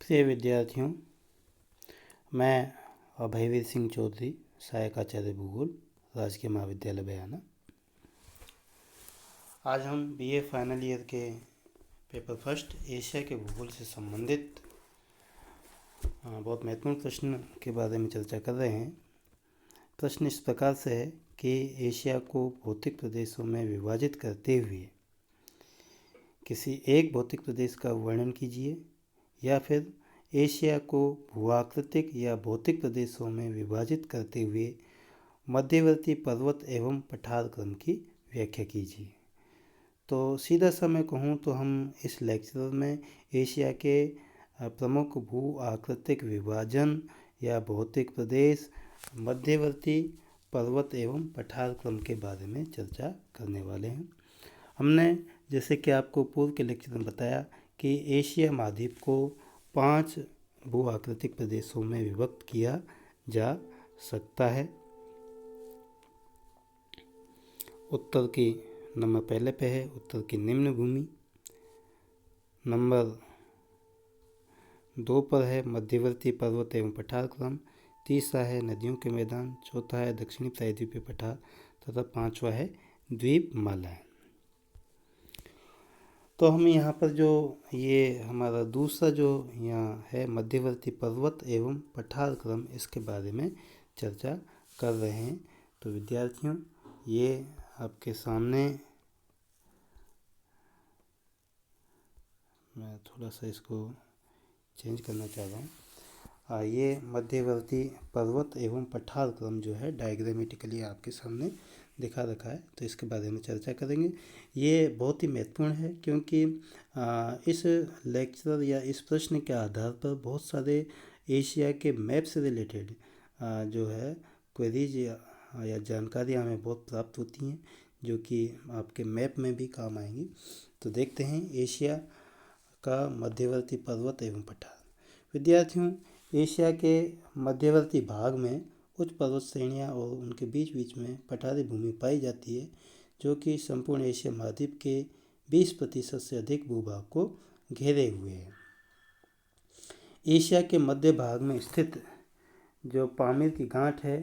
प्रिय विद्यार्थियों, मैं अभयवीर सिंह चौधरी, सहायक आचार्य भूगोल, राजकीय महाविद्यालय बयाना। आज हम बीए फाइनल ईयर के पेपर फर्स्ट एशिया के भूगोल से संबंधित बहुत महत्वपूर्ण प्रश्न के बारे में चर्चा कर रहे हैं। प्रश्न इस प्रकार से है कि एशिया को भौतिक प्रदेशों में विभाजित करते हुए किसी एक भौतिक प्रदेश का वर्णन कीजिए, या फिर एशिया को भूआकृतिक या भौतिक प्रदेशों में विभाजित करते हुए मध्यवर्ती पर्वत एवं पठार क्रम की व्याख्या कीजिए। तो सीधा सा मैं कहूँ तो हम इस लेक्चर में एशिया के प्रमुख भू आकृतिक विभाजन या भौतिक प्रदेश, मध्यवर्ती पर्वत एवं पठार क्रम के बारे में चर्चा करने वाले हैं। हमने जैसे कि आपको पूर्व के लेक्चर में बताया कि एशिया महाद्वीप को 5 भू आकृतिक प्रदेशों में विभक्त किया जा सकता है। उत्तर की नंबर पहले पे है, उत्तर की निम्न भूमि। नंबर 2 पर है मध्यवर्ती पर्वत एवं पठार क्रम। तीसरा है नदियों के मैदान। चौथा है दक्षिणी प्रायद्वीपीय पठार तथा 5वां है द्वीपमालाएं। तो हम यहाँ पर जो ये हमारा दूसरा जो यहाँ है मध्यवर्ती पर्वत एवं पठार क्रम, इसके बारे में चर्चा कर रहे हैं। तो विद्यार्थियों, ये आपके सामने, मैं थोड़ा सा इसको चेंज करना चाह रहा हूँ। ये मध्यवर्ती पर्वत एवं पठार क्रम जो है डायग्रामेटिकली आपके सामने दिखा रखा है, तो इसके बारे में चर्चा करेंगे। ये बहुत ही महत्वपूर्ण है क्योंकि इस लेक्चर या इस प्रश्न के आधार पर बहुत सारे एशिया के मैप से रिलेटेड जो है क्वेरीज या जानकारी हमें बहुत प्राप्त होती हैं, जो कि आपके मैप में भी काम आएंगी। तो देखते हैं एशिया का मध्यवर्ती पर्वत एवं पठार। विद्यार्थियों, एशिया के मध्यवर्ती भाग में उच्च पर्वत श्रेणियाँ और उनके बीच बीच में पठारी भूमि पाई जाती है, जो कि संपूर्ण एशिया महाद्वीप के 20% से अधिक भूभाग को घेरे हुए है। एशिया के मध्य भाग में स्थित जो पामीर की गांठ है,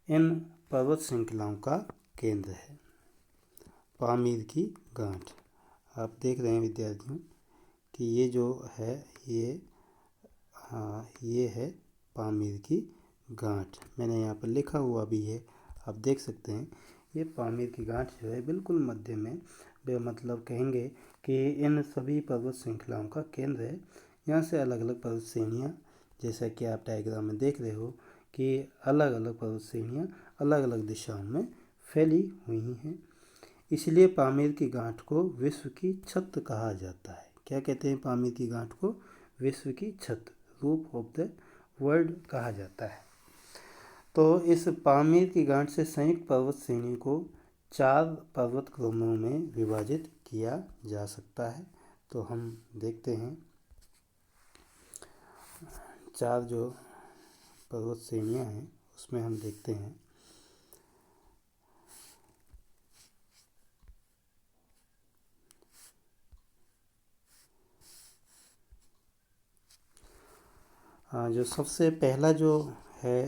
इन पर्वत श्रृंखलाओं का केंद्र है। पामीर की गांठ आप देख रहे हैं विद्यार्थियों कि ये जो है ये है पामीर की गांठ। मैंने यहाँ पर लिखा हुआ भी है, आप देख सकते हैं। ये पामीर की गांठ जो है बिल्कुल मध्य में, मतलब कहेंगे कि इन सभी पर्वत श्रृंखलाओं का केंद्र है। यहाँ से अलग अलग पर्वत श्रेणियाँ, जैसा कि आप डायग्राम में देख रहे हो कि अलग अलग पर्वत श्रेणियाँ अलग अलग दिशाओं में फैली हुई हैं। इसलिए पामीर की गांठ को विश्व की छत कहा जाता है। क्या कहते हैं? पामीर की गांठ को विश्व की छत, रूफ ऑफ द वर्ल्ड कहा जाता है। तो इस पामीर की गांठ से संयुक्त पर्वत श्रेणी को 4 पर्वत क्रमों में विभाजित किया जा सकता है। तो हम देखते हैं 4 जो पर्वत श्रेणियाँ हैं उसमें हम देखते हैं जो सबसे पहला जो है,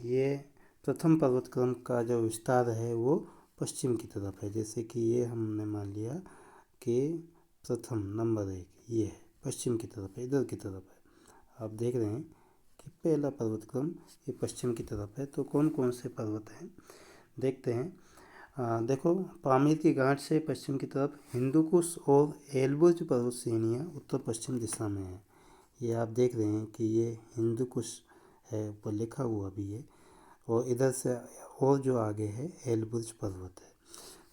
ये प्रथम पर्वत क्रम का जो विस्तार है वो पश्चिम की तरफ है। जैसे कि ये हमने मान लिया कि प्रथम नंबर 1 ये है, पश्चिम की तरफ है, इधर की तरफ है। आप देख रहे हैं कि पहला पर्वत क्रम ये पश्चिम की तरफ है। तो कौन कौन से पर्वत हैं देखते हैं। देखो, पामीर की गांठ से पश्चिम की तरफ हिंदुकुश और एल्बुर्ज पर्वत श्रेणियाँ उत्तर पश्चिम दिशा में हैं। ये आप देख रहे हैं कि ये हिंदुकुश है, ऊपर लिखा हुआ भी है, और इधर से और जो आगे है एल्बुर्ज पर्वत है।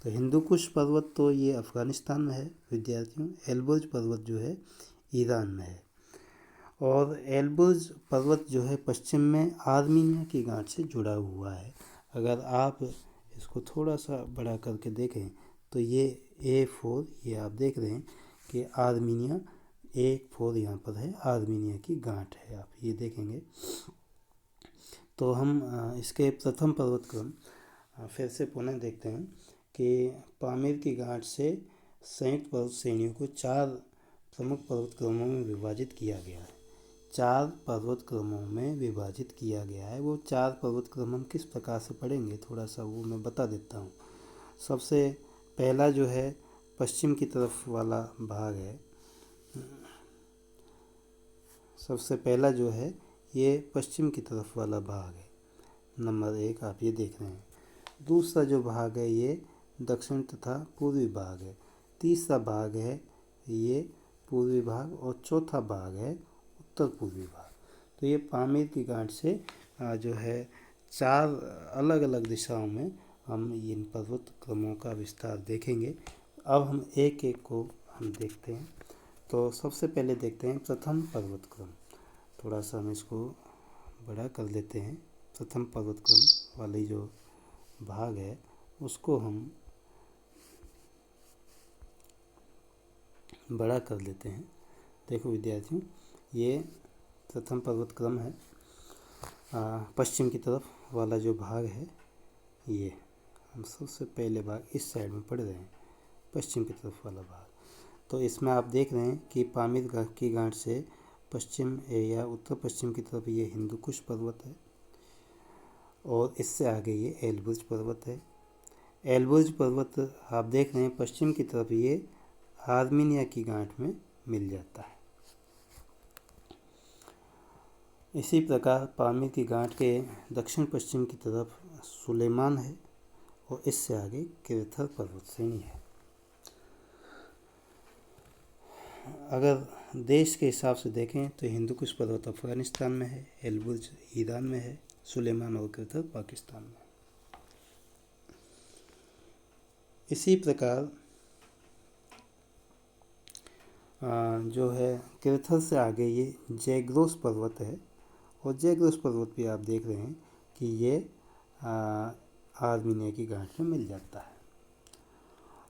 तो हिंदुकुश पर्वत तो ये अफ़गानिस्तान में है विद्यार्थियों। एल्बुर्ज पर्वत जो है ईरान में है, और एल्बुर्ज पर्वत जो है पश्चिम में आर्मीनिया की गांठ से जुड़ा हुआ है। अगर आप इसको थोड़ा सा बड़ा करके देखें तो ये A4, ये आप देख रहे हैं कि आर्मीनिया A4 यहाँ पर है, आर्मीनिया की गांठ है, आप ये देखेंगे। तो हम इसके प्रथम पर्वत क्रम फिर से पुनः देखते हैं कि पामीर की गांठ से संयुक्त पर्वत श्रेणियों को 4 प्रमुख पर्वत क्रमों में विभाजित किया गया है। 4 पर्वत क्रमों में विभाजित किया गया है। वो 4 पर्वत क्रम हम किस प्रकार से पढ़ेंगे, थोड़ा सा वो मैं बता देता हूँ। सबसे पहला जो है पश्चिम की तरफ वाला भाग है। सबसे पहला जो है ये पश्चिम की तरफ वाला भाग है, नंबर 1 आप ये देख रहे हैं। दूसरा जो भाग है ये दक्षिण तथा पूर्वी भाग है। तीसरा भाग है ये पूर्वी भाग और चौथा भाग है उत्तर पूर्वी भाग। तो ये पामीर की गांठ से जो है 4 अलग अलग दिशाओं में हम इन पर्वत क्रमों का विस्तार देखेंगे। अब हम एक एक को हम देखते हैं। तो सबसे पहले देखते हैं प्रथम पर्वत क्रम। थोड़ा सा हम इसको बड़ा कर लेते हैं। प्रथम पर्वत क्रम वाली जो भाग है उसको हम बड़ा कर लेते हैं। देखो विद्यार्थियों, ये प्रथम पर्वत क्रम है। पश्चिम की तरफ वाला जो भाग है ये हम सबसे पहले भाग इस साइड में पढ़ रहे हैं, पश्चिम की तरफ वाला भाग। तो इसमें आप देख रहे हैं कि पामीर की गांठ से पश्चिम या उत्तर पश्चिम की तरफ ये हिंदुकुश पर्वत है और इससे आगे ये एलबुर्ज पर्वत है। एलबुर्ज पर्वत आप देख रहे हैं पश्चिम की तरफ ये आर्मीनिया की गांठ में मिल जाता है। इसी प्रकार पामीर की गांठ के दक्षिण पश्चिम की तरफ सुलेमान है और इससे आगे किरथल पर्वत श्रेणी है। अगर देश के हिसाब से देखें तो हिंदुकुश पर्वत अफगानिस्तान में है, एलबुर्ज ईरान में है, सुलेमान और किरथल पाकिस्तान में। इसी प्रकार जो है किरथल से आगे ये जैग्रोस पर्वत है और जैग्रोस पर्वत भी आप देख रहे हैं कि ये आर्मीनिया की गांठ में मिल जाता है।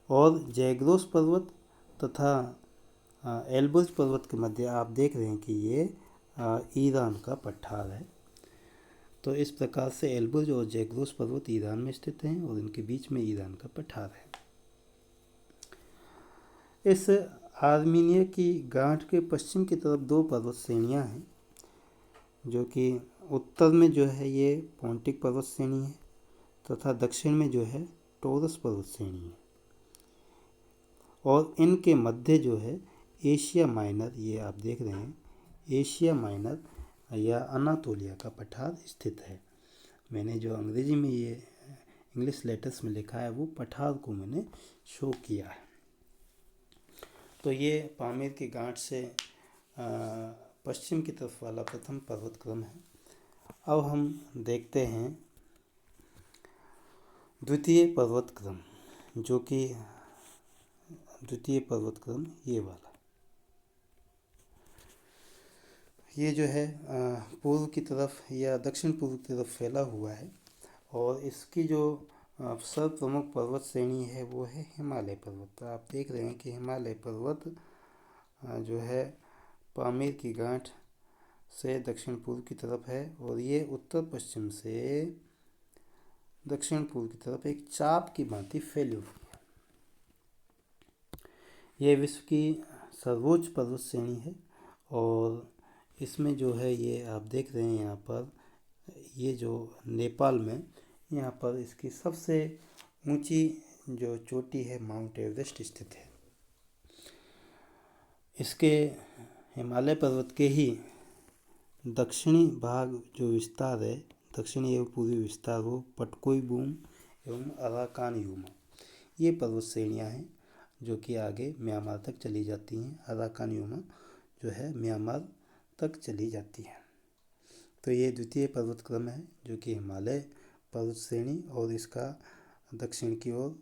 और जैग्रोस पर्वत तथा एल्बुर्ज पर्वत के मध्य आप देख रहे हैं कि ये ईरान का पठार है। तो इस प्रकार से एल्बुर्ज और जैग्रोस पर्वत ईरान में स्थित हैं और इनके बीच में ईरान का पठार है। इस आर्मीनिया की गांठ के पश्चिम की तरफ 2 पर्वत श्रेणियाँ हैं, जो कि उत्तर में जो है ये पोंटिक पर्वत श्रेणी है तथा दक्षिण में जो है टोरस पर्वत श्रेणी है। और इनके मध्य जो है एशिया माइनर, ये आप देख रहे हैं एशिया माइनर या अनातोलिया का पठार स्थित है। मैंने जो अंग्रेजी में ये इंग्लिश लेटर्स में लिखा है वो पठार को मैंने शो किया है। तो ये पामीर की गांठ से पश्चिम की तरफ वाला प्रथम पर्वत क्रम है। अब हम देखते हैं द्वितीय पर्वत क्रम, जो कि द्वितीय पर्वत क्रम ये वाला, ये जो है पूर्व की तरफ या दक्षिण पूर्व की तरफ फैला हुआ है और इसकी जो सर्व प्रमुख पर्वत श्रेणी है वो है हिमालय पर्वत। तो आप देख रहे हैं कि हिमालय पर्वत जो है पामीर की गांठ से दक्षिण पूर्व की तरफ है और ये उत्तर पश्चिम से दक्षिण पूर्व की तरफ एक चाप की भांति फैली हुई है। ये विश्व की सर्वोच्च पर्वत श्रेणी है और इसमें जो है ये आप देख रहे हैं यहाँ पर, ये जो नेपाल में यहाँ पर इसकी सबसे ऊंची जो चोटी है माउंट एवरेस्ट स्थित है। इसके हिमालय पर्वत के ही दक्षिणी भाग जो विस्तार है, दक्षिणी एवं पूर्वी विस्तार, वो पटकोई बूम एवं अराकान यूमा, ये पर्वत श्रेणियाँ हैं जो कि आगे म्यांमार तक चली जाती हैं। अराकान यूमा जो है म्यांमार तक चली जाती है। तो ये द्वितीय पर्वत क्रम है जो कि हिमालय पर्वत श्रेणी और इसका दक्षिण की ओर,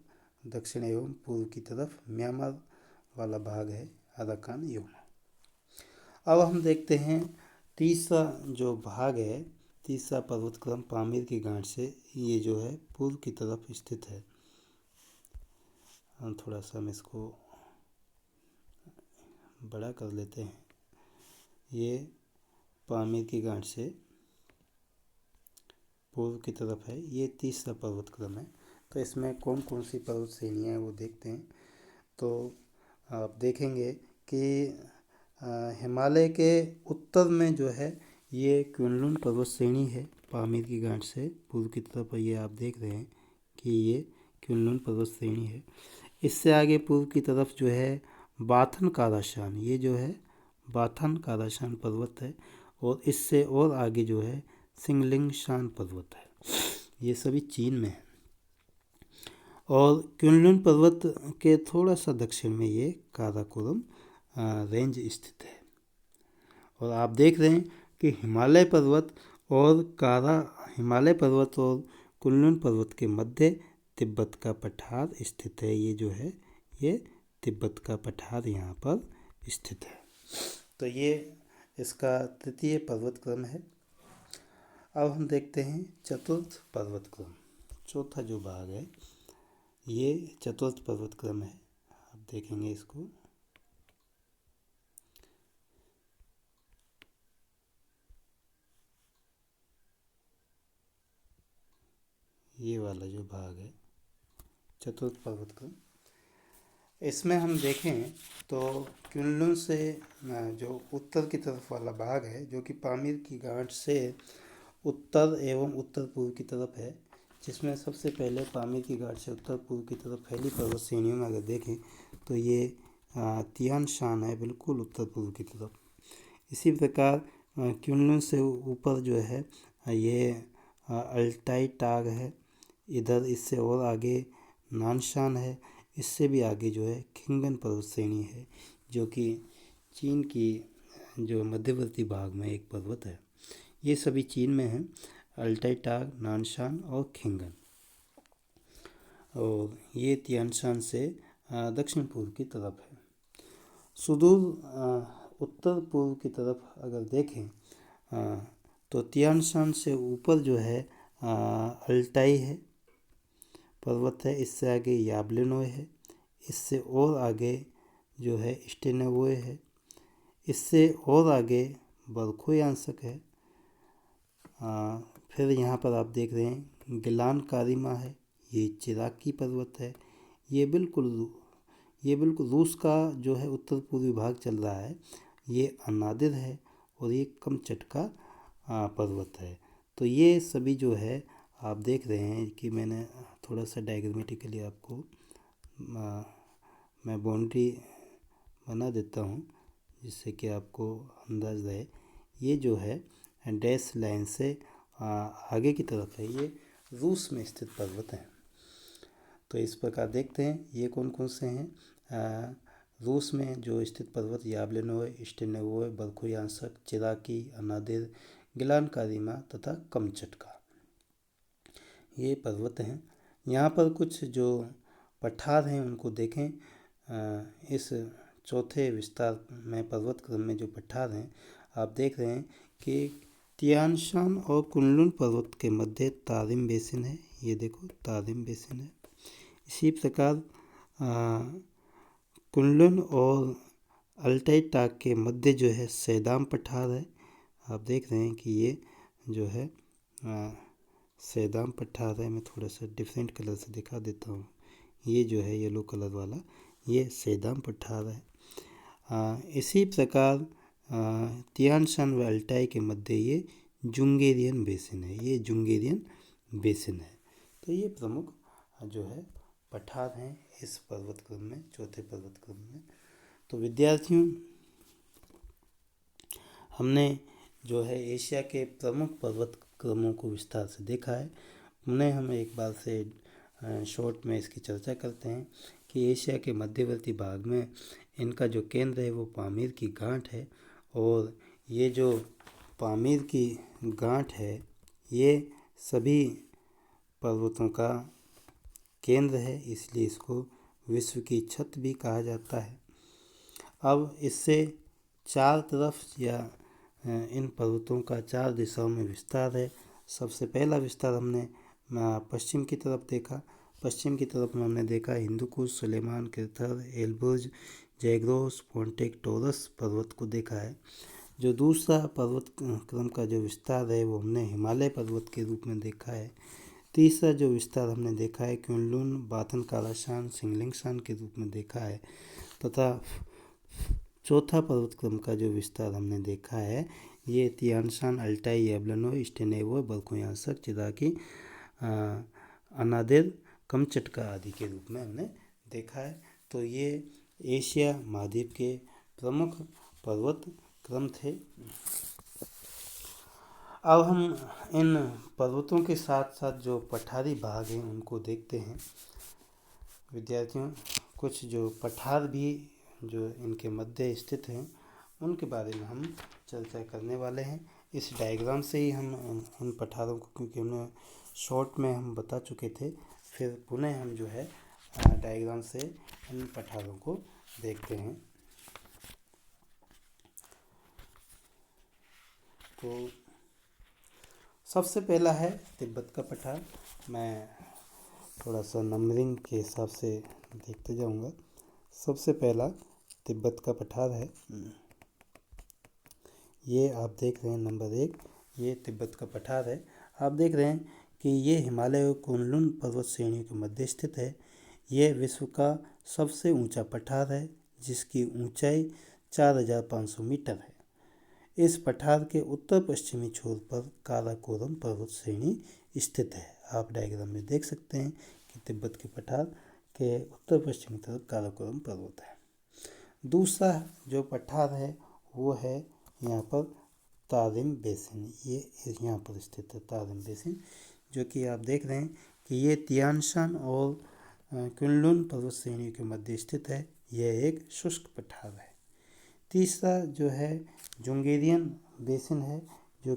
दक्षिण एवं पूर्व की तरफ म्यांमार वाला भाग है अराकान यूमा। अब हम देखते हैं तीसरा जो भाग है, तीसरा पर्वत क्रम पामीर की गांठ से ये जो है पूर्व की तरफ स्थित है। हम थोड़ा सा हम इसको बड़ा कर लेते हैं। ये पामीर की गांठ से पूर्व की तरफ है, ये तीसरा पर्वत क्रम है। तो इसमें कौन कौन सी पर्वत श्रेणियाँ हैं वो देखते हैं। तो आप देखेंगे कि हिमालय के उत्तर में जो है ये क्विनलुन पर्वत श्रेणी है। पामीर की गांठ से पूर्व की तरफ ये आप देख रहे हैं कि ये क्विनलुन पर्वत श्रेणी है। इससे आगे पूर्व की तरफ जो है बाथन काराशान, ये जो है बाथन काराशान पर्वत है। और इससे और आगे जो है सिंगलिंगशान पर्वत है। ये सभी चीन में है। और क्विनलुन पर्वत के थोड़ा सा दक्षिण में ये काराकोरम रेंज स्थित है। और आप देख रहे हैं कि हिमालय पर्वत और क्विनलुन पर्वत के मध्य तिब्बत का पठार स्थित है। ये जो है ये तिब्बत का पठार यहाँ पर स्थित है। तो ये इसका तृतीय पर्वत क्रम है। अब हम देखते हैं चतुर्थ पर्वत क्रम। चौथा जो भाग है ये चतुर्थ पर्वत क्रम है। आप देखेंगे इसको। ये वाला जो भाग है चतुर्थ पर्वत क्रम, इसमें हम देखें तो क्विनलुन से जो उत्तर की तरफ वाला भाग है, जो कि पामीर की गांठ से उत्तर एवं उत्तर पूर्व की तरफ है, जिसमें सबसे पहले पामीर की घाट से उत्तर पूर्व की तरफ फैली पर्वत श्रेणियों में अगर देखें तो ये तियान शान है, बिल्कुल उत्तर पूर्व की तरफ। इसी प्रकार क्विनलुन से ऊपर जो है ये अल्टाई टाग है। इधर इससे और आगे नानशान है। इससे भी आगे जो है खिंगन पर्वत श्रेणी है, जो कि चीन की जो मध्यवर्ती भाग में एक पर्वत है। ये सभी चीन में हैं, अल्टाई टाग, नानशान और खिंगन। और ये तियानशान से दक्षिण पूर्व की तरफ है। सुदूर उत्तर पूर्व की तरफ अगर देखें तो तियानशान से ऊपर जो है अल्टाई है पर्वत है। इससे आगे याबलेनोय है। इससे और आगे जो है स्टेनेवोय है। इससे और आगे बरखोयांसक है। फिर यहाँ पर आप देख रहे हैं गिलान कारिमा है। ये चिराकी पर्वत है। ये बिल्कुल रूस का जो है उत्तर पूर्वी भाग चल रहा है। ये अनादिर है और ये कमचट का पर्वत है। तो ये सभी जो है आप देख रहे हैं कि मैंने थोड़ा सा डायग्रामेटिकली आपको मैं बाउंड्री बना देता हूँ, जिससे कि आपको अंदाज़ रहे। ये जो है डैश लाइन से आगे की तरफ है, ये रूस में स्थित पर्वत हैं। तो इस प्रकार देखते हैं ये कौन कौन से हैं। रूस में जो स्थित पर्वत याबलेनोय, स्टेनेवोय, बरखोयांसक, चिराकी, अनादिर, गिलान कारिमा तथा कमचटका, ये पर्वत हैं। यहाँ पर कुछ जो पठार हैं उनको देखें। इस चौथे विस्तार में पर्वत क्रम में जो पठार हैं आप देख रहे हैं कि तियानशान और क्विनलुन पर्वत के मध्य तारिम बेसिन है। ये देखो तारिम बेसिन है। इसी प्रकार क्विनलुन और अल्टाई टाग के मध्य जो है सैदाम पठार है। आप देख रहे हैं कि ये जो है सैदाम पठार है। मैं थोड़ा सा डिफरेंट कलर से दिखा देता हूँ। ये जो है येलो कलर वाला, ये सैदाम पठार है। इसी प्रकार तियानशान व अल्टाई के मध्य ये जुंगेरियन बेसिन है। ये जुंगेरियन बेसिन है। तो ये प्रमुख जो है पठार हैं इस पर्वत क्रम में, चौथे पर्वत क्रम में। तो विद्यार्थियों, हमने जो है एशिया के प्रमुख पर्वत क्रमों को विस्तार से देखा है। उन्हें हम एक बार से शॉर्ट में इसकी चर्चा करते हैं कि एशिया के मध्यवर्ती भाग में इनका जो केंद्र है वो पामीर की गांठ है। और ये जो पामीर की गांठ है ये सभी पर्वतों का केंद्र है, इसलिए इसको विश्व की छत भी कहा जाता है। अब इससे चार तरफ या इन पर्वतों का चार दिशाओं में विस्तार है। सबसे पहला विस्तार हमने पश्चिम की तरफ देखा। पश्चिम की तरफ में हमने देखा हिंदुकुश, सुलेमान, किर्थर, एल्बुर्ज, जैग्रोस, पोंटेक, टॉरस पर्वत को देखा है। जो दूसरा पर्वत क्रम का जो विस्तार है वो हमने हिमालय पर्वत के रूप में देखा है। तीसरा जो विस्तार हमने देखा है क्विनलुन, बाथन काराशान, सिंगलिंगशान के रूप में देखा है। तथा चौथा पर्वतक्रम का जो विस्तार हमने देखा है ये तियानशान, अल्टाई, याब्लोनो, स्टेनेवो, बल्कोयांसक, चिदाकी, अनादिर, कमचटका आदि के रूप में हमने देखा है। तो ये एशिया महाद्वीप के प्रमुख पर्वत क्रम थे। अब हम इन पर्वतों के साथ साथ जो पठारी भाग हैं उनको देखते हैं। विद्यार्थियों, कुछ जो पठार भी जो इनके मध्य स्थित हैं उनके बारे में हम चर्चा करने वाले हैं। इस डायग्राम से ही हम उन पठारों को, क्योंकि उन्हें शॉर्ट में हम बता चुके थे, फिर पुनः हम जो है डायग्राम से इन पठारों को देखते हैं। तो सबसे पहला है तिब्बत का पठार। मैं थोड़ा सा नंबरिंग के हिसाब से देखते जाऊंगा। सबसे पहला तिब्बत का पठार है, ये आप देख रहे हैं नंबर 1, ये तिब्बत का पठार है। आप देख रहे हैं कि ये हिमालय और कुनलुन पर्वत श्रेणियों के मध्य स्थित है। यह विश्व का सबसे ऊंचा पठार है जिसकी ऊंचाई 4500 मीटर है। इस पठार के उत्तर पश्चिमी छोर पर काराकोरम पर्वत श्रेणी स्थित है। आप डायग्राम में देख सकते हैं कि तिब्बत के पठार के उत्तर पश्चिमी तरफ काराकोरम पर्वत है। दूसरा जो पठार है वो है यहाँ पर तारिम बेसिन। ये यहाँ पर स्थित है तारिम बेसिन, जो कि आप देख रहे हैं कि ये तियानशान और कुनलुन पर्वत श्रेणी के मध्य स्थित है। यह एक शुष्क पठार है। तीसरा जो है जुंगेरियन बेसिन है, जो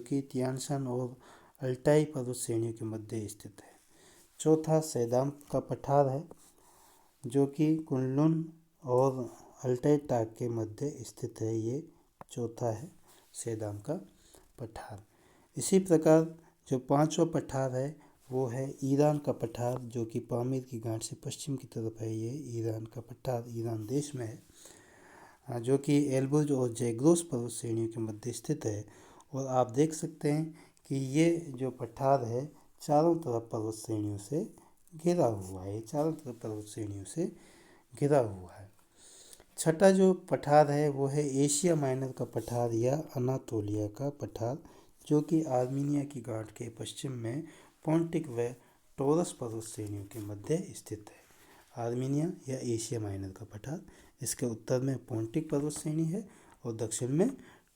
कि तियानशान और अल्टाई पर्वत श्रेणियों के मध्य स्थित है। चौथा सैदाम का पठार है, जो कि कुनलुन और अल्टाई टाक के मध्य स्थित है। ये चौथा है सैदाम का पठार। इसी प्रकार जो पांचवा पठार है वो है ईरान का पठार, जो कि पामीर की गांठ से पश्चिम की तरफ है। ये ईरान का पठार ईरान देश में है, जो कि एल्बुर्ज और जैग्रोस पर्वत श्रेणियों के मध्य स्थित है। और आप देख सकते हैं कि ये जो पठार है चारों तरफ पर्वत श्रेणियों से घिरा हुआ है। चारों तरफ पर्वत श्रेणियों से घिरा हुआ है। छठा जो पठार है वो है एशिया माइनर का पठार या अनातोलिया का पठार, जो कि आर्मीनिया की गांठ के पश्चिम में पोंटिक व टोरस पर्वत श्रेणियों के मध्य स्थित है। आर्मीनिया या एशिया माइनर का पठार, इसके उत्तर में पोंटिक पर्वत श्रेणी है और दक्षिण में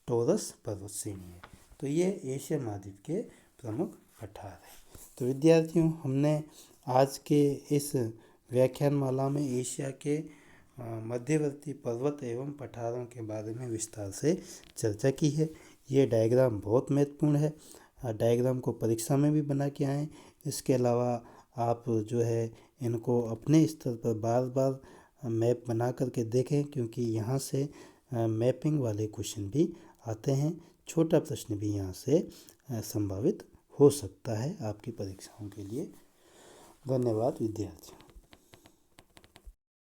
टोरस पर्वत श्रेणी है। तो ये एशिया महाद्वीप के प्रमुख पठार है। तो विद्यार्थियों, हमने आज के इस व्याख्यानमाला में एशिया के मध्यवर्ती पर्वत एवं पठारों के बारे में विस्तार से चर्चा की है। ये डायग्राम बहुत महत्वपूर्ण है। डायग्राम को परीक्षा में भी बना के आएँ। इसके अलावा आप जो है इनको अपने स्तर पर बार बार मैप बना करके देखें, क्योंकि यहाँ से मैपिंग वाले क्वेश्चन भी आते हैं। छोटा प्रश्न भी यहाँ से संभावित हो सकता है आपकी परीक्षाओं के लिए। धन्यवाद विद्यार्थियों।